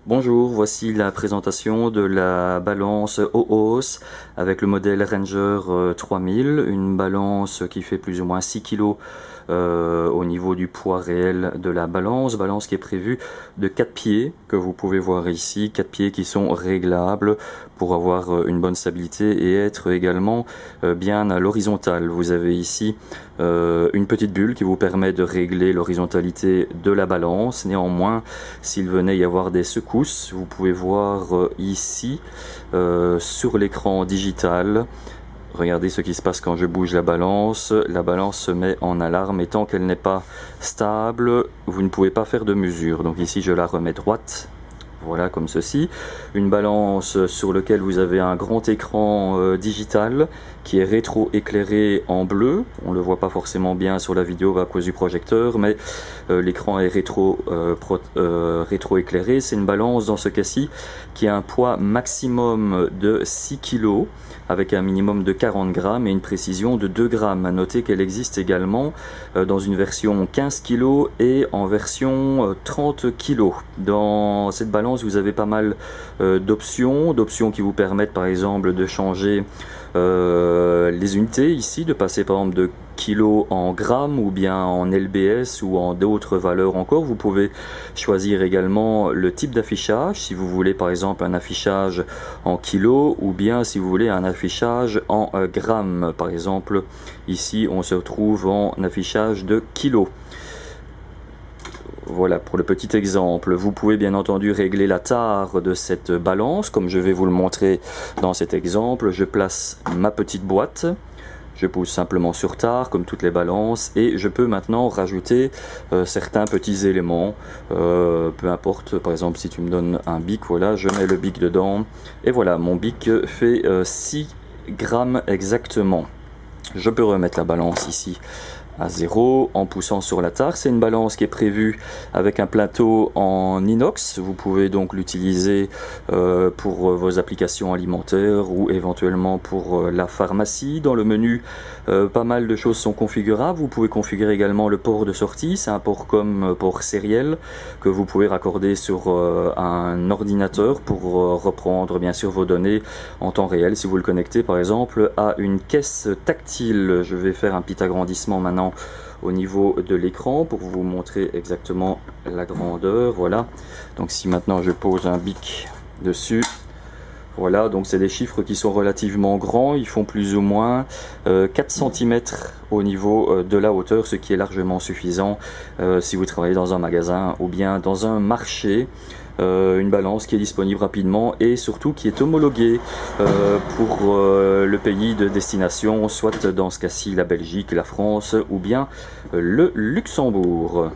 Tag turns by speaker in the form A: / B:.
A: Bonjour, voici la présentation de la balance OOS avec le modèle Ranger 3000, une balance qui fait plus ou moins 6 kg au niveau du poids réel de la balance qui est prévue de 4 pieds que vous pouvez voir ici, 4 pieds qui sont réglables pour avoir une bonne stabilité et être également bien à l'horizontale. Vous avez ici une petite bulle qui vous permet de régler l'horizontalité de la balance. Néanmoins, s'il venait y avoir des secousses, vous pouvez voir ici sur l'écran digital. Regardez ce qui se passe quand je bouge la balance se met en alarme et tant qu'elle n'est pas stable, vous ne pouvez pas faire de mesure. Donc ici je la remets droite, voilà comme ceci. Une balance sur laquelle vous avez un grand écran digital qui est rétro-éclairé en bleu. On ne le voit pas forcément bien sur la vidéo à cause du projecteur, mais l'écran est rétro-éclairé. C'est une balance dans ce cas-ci qui a un poids maximum de 6 kg avec un minimum de 40 grammes et une précision de 2 grammes. À noter qu'elle existe également dans une version 15 kg et en version 30 kg. Dans cette balance, vous avez pas mal d'options qui vous permettent par exemple de changer les unités ici, de passer par exemple de kilos en grammes ou bien en LBS ou en d'autres valeurs encore. Vous pouvez choisir également le type d'affichage, si vous voulez par exemple un affichage en kilos ou bien si vous voulez un affichage en grammes. Par exemple ici on se retrouve en affichage de kilos. Voilà pour le petit exemple. Vous pouvez bien entendu régler la tare de cette balance comme je vais vous le montrer dans cet exemple. Je place ma petite boîte, je pousse simplement sur tare comme toutes les balances et je peux maintenant rajouter certains petits éléments, peu importe. Par exemple si tu me donnes un bic, voilà, je mets le bic dedans et voilà, mon bic fait 6 grammes exactement. Je peux remettre la balance ici à 0 en poussant sur la tare. C'est une balance qui est prévue avec un plateau en inox. Vous pouvez donc l'utiliser pour vos applications alimentaires ou éventuellement pour la pharmacie. Dans le menu, pas mal de choses sont configurables. Vous pouvez configurer également le port de sortie. C'est un port comme port sériel que vous pouvez raccorder sur un ordinateur pour reprendre bien sûr vos données en temps réel. Si vous le connectez par exemple à une caisse tactile, je vais faire un petit agrandissement maintenant au niveau de l'écran pour vous montrer exactement la grandeur. Voilà, donc si maintenant je pose un bic dessus, voilà, donc c'est des chiffres qui sont relativement grands, ils font plus ou moins 4 cm au niveau de la hauteur, ce qui est largement suffisant si vous travaillez dans un magasin ou bien dans un marché. Une balance qui est disponible rapidement et surtout qui est homologuée pour le pays de destination, soit dans ce cas-ci la Belgique, la France ou bien le Luxembourg.